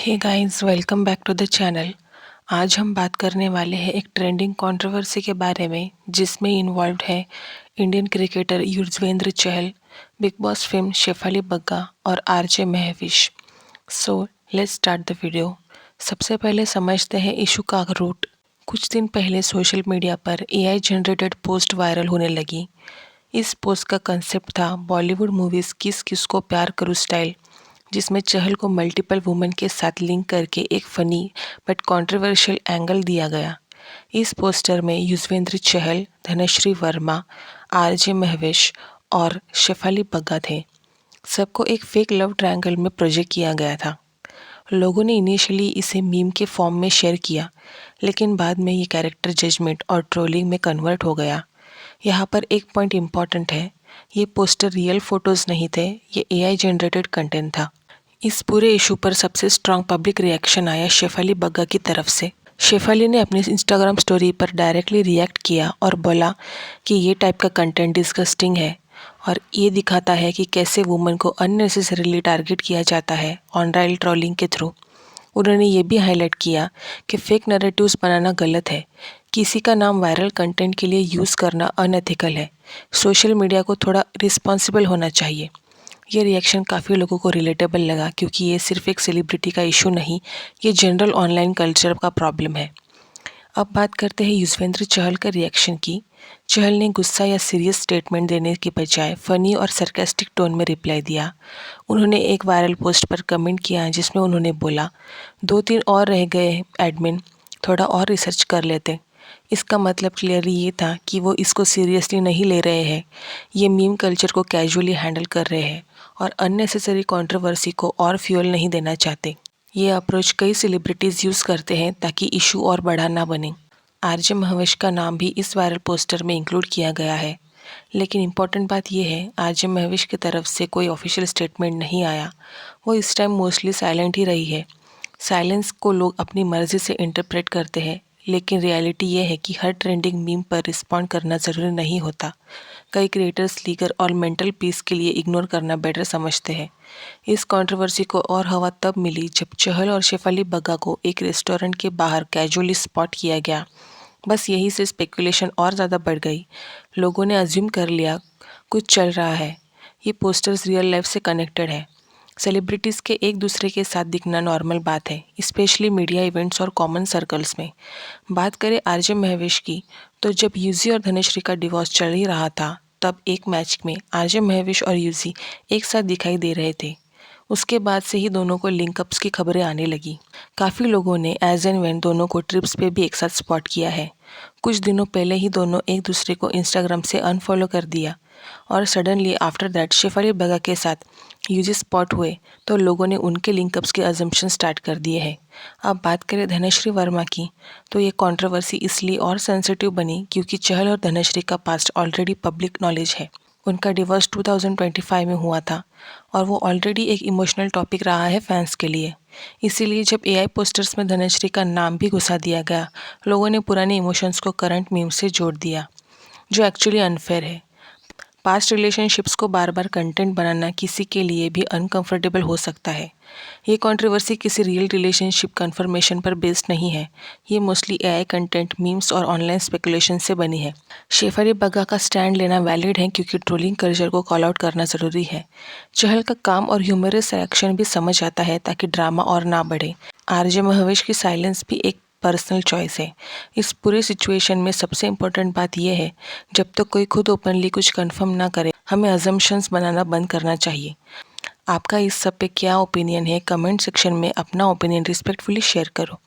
Hey guys, welcome back to the channel. आज हम बात करने वाले हैं एक ट्रेंडिंग कंट्रोवर्सी के बारे में जिसमें इन्वॉल्व्ड है Indian cricketer Yuzvendra Chahal, Bigg Boss fame Shefali Bagga और RJ Mahvash. So let's start the video. सबसे पहले समझते हैं इशू का रूट। कुछ दिन पहले सोशल मीडिया पर एआई जनरेटेड पोस्ट वायरल होने लगी। इस पोस्ट का कंसेप्ट था बॉलीवुड मूवीज़ किस किस को प्यार करूँ स्टाइल, जिसमें चहल को मल्टीपल वुमेन के साथ लिंक करके एक फ़नी बट कंट्रोवर्शियल एंगल दिया गया। इस पोस्टर में युजवेंद्र चहल, धनश्री वर्मा, आरजे महविश और शेफाली बग्गा थे। सबको एक फेक लव ट्रायंगल में प्रोजेक्ट किया गया था। लोगों ने इनिशियली इसे मीम के फॉर्म में शेयर किया, लेकिन बाद में ये कैरेक्टर जजमेंट और ट्रोलिंग में कन्वर्ट हो गया। यहाँ पर एक पॉइंट इम्पॉर्टेंट है, ये पोस्टर रियल फोटोज़ नहीं थे, ये एआई जनरेटेड कंटेंट था। इस पूरे इशू पर सबसे स्ट्रांग पब्लिक रिएक्शन आया शेफाली बग्गा की तरफ से। शेफाली ने अपनी इंस्टाग्राम स्टोरी पर डायरेक्टली रिएक्ट किया और बोला कि ये टाइप का कंटेंट डिस्गस्टिंग है और ये दिखाता है कि कैसे वुमन को अननेसेसरीली टारगेट किया जाता है ऑनलाइन ट्रोलिंग के थ्रू। उन्होंने ये भी हाईलाइट किया कि फेक नैरेटिव्स बनाना गलत है, किसी का नाम वायरल कंटेंट के लिए यूज़ करना अनएथिकल है। सोशल मीडिया को थोड़ा रिस्पॉन्सिबल होना चाहिए। ये रिएक्शन काफ़ी लोगों को रिलेटेबल लगा क्योंकि ये सिर्फ एक सेलिब्रिटी का इशू नहीं, ये जनरल ऑनलाइन कल्चर का प्रॉब्लम है। अब बात करते हैं युजवेंद्र चहल का रिएक्शन की। चहल ने गुस्सा या सीरियस स्टेटमेंट देने के बजाय फ़नी और सरकास्टिक टोन में रिप्लाई दिया। उन्होंने एक वायरल पोस्ट पर कमेंट किया जिसमें उन्होंने बोला, 2-3 और रह गए एडमिन, थोड़ा और रिसर्च कर लेते। इसका मतलब क्लियरली ये था कि वो इसको सीरियसली नहीं ले रहे हैं, ये मीम कल्चर को कैजुअली हैंडल कर रहे हैं और अननेसेसरी कंट्रोवर्सी को और फ्यूल नहीं देना चाहते। ये अप्रोच कई सेलिब्रिटीज़ यूज़ करते हैं ताकि इशू और बड़ा ना बने। आरजे महविश का नाम भी इस वायरल पोस्टर में इंक्लूड किया गया है, लेकिन इम्पॉर्टेंट बात यह है आरजे महविश की तरफ से कोई ऑफिशियल स्टेटमेंट नहीं आया। वो इस टाइम मोस्टली साइलेंट ही रही है। साइलेंस को लोग अपनी मर्जी से इंटरप्रेट करते हैं, लेकिन रियलिटी ये है कि हर ट्रेंडिंग मीम पर रिस्पॉन्ड करना ज़रूरी नहीं होता। कई क्रिएटर्स लीगल और मेंटल पीस के लिए इग्नोर करना बेटर समझते हैं। इस कंट्रोवर्सी को और हवा तब मिली जब चहल और शेफाली बग्गा को एक रेस्टोरेंट के बाहर कैजुअली स्पॉट किया गया। बस यही से स्पेकुलेशन और ज़्यादा बढ़ गई। लोगों ने अज्यूम कर लिया कुछ चल रहा है। ये पोस्टर्स रियल लाइफ से कनेक्टेड है। सेलिब्रिटीज़ के एक दूसरे के साथ दिखना नॉर्मल बात है, स्पेशली मीडिया इवेंट्स और कॉमन सर्कल्स में। बात करें आरजे महविश की, तो जब यूजी और धनश्री का डिवोर्स चल ही रहा था, तब एक मैच में आरजे महविश और यूजी एक साथ दिखाई दे रहे थे। उसके बाद से ही दोनों को लिंकअप्स की खबरें आने लगी। काफ़ी लोगों ने एज एंड व्हेन दोनों को ट्रिप्स पे भी एक साथ स्पॉट किया है। कुछ दिनों पहले ही दोनों एक दूसरे को इंस्टाग्राम से अनफॉलो कर दिया और suddenly after that Shefali Bagga के साथ यूजी स्पॉट हुए तो लोगों ने उनके लिंकअप्स के अजम्पशन स्टार्ट कर दिए हैं। अब बात करें धनश्री वर्मा की, तो ये कंट्रोवर्सी इसलिए और सेंसिटिव बनी क्योंकि चहल और धनश्री का पास्ट ऑलरेडी पब्लिक नॉलेज है। उनका डिवोर्स 2025 में हुआ था और वो ऑलरेडी एक इमोशनल टॉपिक रहा है फैंस के लिए। इसीलिए जब एआई पोस्टर्स में धनश्री का नाम भी घुसा दिया गया, लोगों ने पुराने इमोशंस को करंट मीम से जोड़ दिया, जो एक्चुअली अनफेयर है। पास्ट रिलेशनशिप्स को बार बार कंटेंट बनाना किसी के लिए भी अनकंफर्टेबल हो सकता है। ये कंट्रोवर्सी किसी रियल रिलेशनशिप कंफर्मेशन पर बेस्ड नहीं है, ये मोस्टली एआई कंटेंट, मीम्स और ऑनलाइन स्पेकुलेशन से बनी है। शेफाली बग्गा का स्टैंड लेना वैलिड है क्योंकि ट्रोलिंग कल्चर को कॉल आउट करना ज़रूरी है। चहल का काम और ह्यूमरस रिएक्शन भी समझ आता है ताकि ड्रामा और ना बढ़े। आरजे महविश की साइलेंस भी एक पर्सनल चॉइस है। इस पूरे सिचुएशन में सबसे इम्पोर्टेंट बात यह है, जब तक कोई खुद ओपनली कुछ कंफर्म ना करे, हमें अजम्पशंस बनाना बंद करना चाहिए। आपका इस सब पे क्या ओपिनियन है? कमेंट सेक्शन में अपना ओपिनियन रिस्पेक्टफुली शेयर करो।